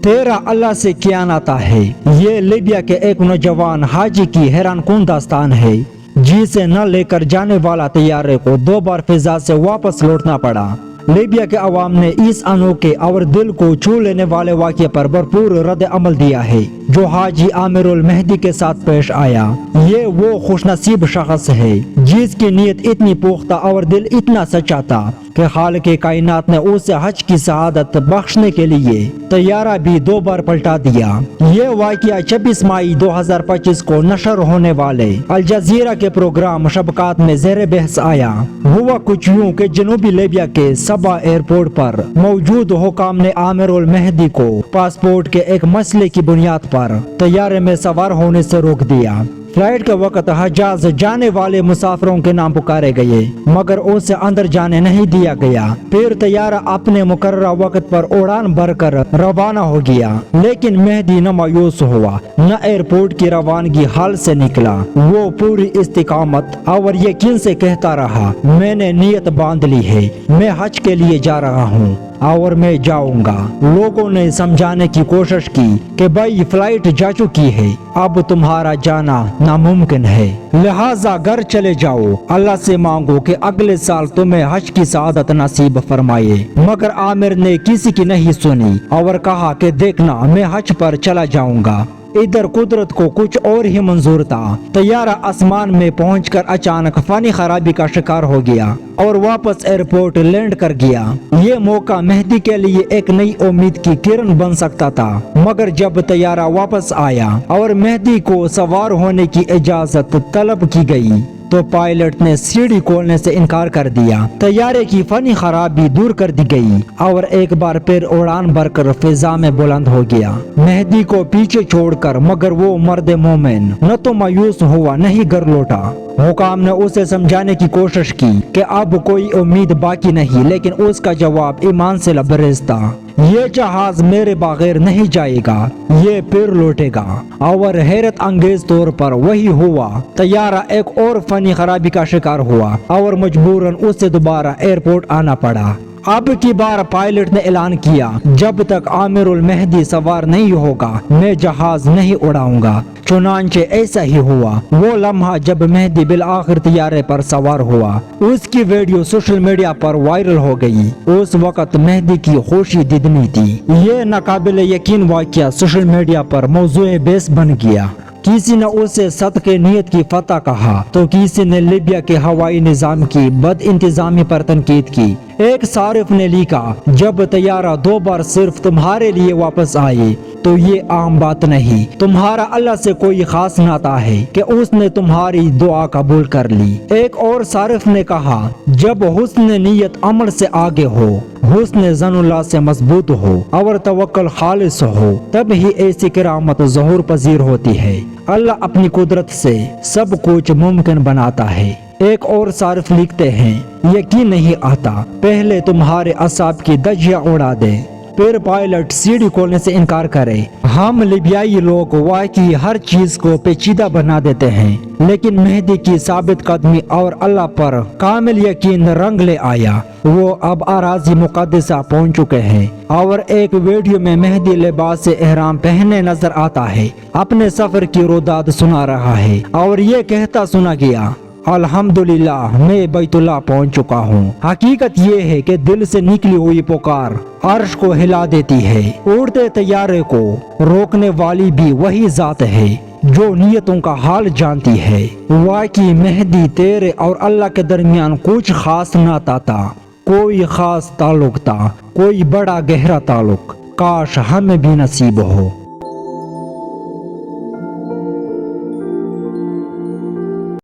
تیرا اللہ سے کیا ناتا ہے۔ یہ لیبیا کے ایک نوجوان حاجی کی حیران کن داستان ہے جسے نہ لے کر جانے والا طیارے کو 2 بار فضا سے واپس لوٹنا پڑا۔ لیبیا کے عوام نے اس انوکھے اور دل کو چھو لینے والے واقعے پر بھرپور رد عمل دیا ہے جو حاجی عامر المہدی کے ساتھ پیش آیا۔ یہ وہ خوش نصیب شخص ہے جس کی نیت اتنی پختہ اور دل اتنا سچا تھا کہ خالق کائنات نے اسے حج کی سعادت بخشنے کے لیے طیارہ بھی 2 بار پلٹا دیا۔ یہ واقعہ 26 مئی 2025 کو نشر ہونے والے الجزیرہ کے پروگرام شبکات میں زیر بحث آیا۔ ہوا کچھ یوں کہ جنوبی لیبیا کے سبا ایئرپورٹ پر موجود حکام نے عامر المہدی کو پاسپورٹ کے ایک مسئلے کی بنیاد پر طیارے میں سوار ہونے سے روک دیا۔ فلائٹ کے وقت حجاز جانے والے مسافروں کے نام پکارے گئے مگر اسے اندر جانے نہیں دیا گیا۔ پھر طیارہ اپنے مقررہ وقت پر اڑان بھر کر روانہ ہو گیا، لیکن مہدی نہ مایوس ہوا نہ ایئرپورٹ کی روانگی حال سے نکلا۔ وہ پوری استقامت اور یقین سے کہتا رہا، میں نے نیت باندھ لی ہے، میں حج کے لیے جا رہا ہوں اور میں جاؤں گا۔ لوگوں نے سمجھانے کی کوشش کی کہ بھائی فلائٹ جا چکی ہے، اب تمہارا جانا ناممکن ہے، لہٰذا گھر چلے جاؤ، اللہ سے مانگو کہ اگلے سال تمہیں حج کی سعادت نصیب فرمائے۔ مگر عامر نے کسی کی نہیں سنی اور کہا کہ دیکھنا میں حج پر چلا جاؤں گا۔ ادھر قدرت کو کچھ اور ہی منظور تھا۔ طیارہ آسمان میں پہنچ کر اچانک فنی خرابی کا شکار ہو گیا اور واپس ایئرپورٹ لینڈ کر گیا۔ یہ موقع مہدی کے لیے ایک نئی امید کی کرن بن سکتا تھا، مگر جب طیارہ واپس آیا اور مہدی کو سوار ہونے کی اجازت طلب کی گئی تو پائلٹ نے سیڑھی کھولنے سے انکار کر دیا۔ طیارے کی فنی خرابی دور کر دی گئی اور ایک بار پھر اڑان بھر کر فضا میں بلند ہو گیا۔ مہدی کو پیچھے چھوڑ کر مگر وہ مرد مومن نہ تو مایوس ہوا نہیں گھر لوٹا۔ حکام نے اسے سمجھانے کی کوشش کی کہ اب کوئی امید باقی نہیں، لیکن اس کا جواب ایمان سے لبریز تھا۔ یہ جہاز میرے بغیر نہیں جائے گا، یہ پھر لوٹے گا۔ اور حیرت انگیز طور پر وہی ہوا۔ طیارہ ایک اور فنی خرابی کا شکار ہوا اور مجبوراً اسے دوبارہ ایئرپورٹ آنا پڑا۔ اب کی بار پائلٹ نے اعلان کیا، جب تک عامر المہدی سوار نہیں ہوگا میں جہاز نہیں اڑاؤں گا۔ چنانچہ ایسا ہی ہوا۔ وہ لمحہ جب مہدی بالآخر طیارے پر سوار ہوا، اس کی ویڈیو سوشل میڈیا پر وائرل ہو گئی۔ اس وقت مہدی کی خوشی ددنی تھی۔ یہ ناقابل یقین واقعہ سوشل میڈیا پر موضوع بحث بن گیا۔ کسی نے اسے صدقے نیت کی فتح کہا تو کسی نے لیبیا کے ہوائی نظام کی بد انتظامی پر تنقید کی۔ ایک صارف نے لکھا، جب طیارہ 2 بار صرف تمہارے لیے واپس آئے تو یہ عام بات نہیں، تمہارا اللہ سے کوئی خاص ناتا ہے کہ اس نے تمہاری دعا قبول کر لی۔ ایک اور صارف نے کہا، جب حسن نیت عمل سے آگے ہو، حسن ظن اللہ سے مضبوط ہو اور توکل خالص ہو، تب ہی ایسی کرامت ظہور پذیر ہوتی ہے۔ اللہ اپنی قدرت سے سب کچھ ممکن بناتا ہے۔ ایک اور صارف لکھتے ہیں، یقین نہیں آتا، پہلے تمہارے اعصاب کی دھجیاں اڑا دے، پھر پائلٹ سیڑھی کھولنے سے انکار کرے۔ ہم لیبیائی لوگ واقعی ہر چیز کو پیچیدہ بنا دیتے ہیں، لیکن مہدی کی ثابت قدمی اور اللہ پر کامل یقین رنگ لے آیا۔ وہ اب اراضی مقدسہ پہنچ چکے ہیں اور ایک ویڈیو میں مہدی لباس احرام پہنے نظر آتا ہے، اپنے سفر کی روداد سنا رہا ہے اور یہ کہتا سنا گیا، الحمدللہ میں بیت اللہ پہنچ چکا ہوں۔ حقیقت یہ ہے کہ دل سے نکلی ہوئی پکار عرش کو ہلا دیتی ہے۔ اڑتے طیارے کو روکنے والی بھی وہی ذات ہے جو نیتوں کا حال جانتی ہے۔ واقعی مہدی تیرے اور اللہ کے درمیان کچھ خاص ناتا تھا، کوئی خاص تعلق تھا، کوئی بڑا گہرا تعلق، کاش ہمیں بھی نصیب ہو۔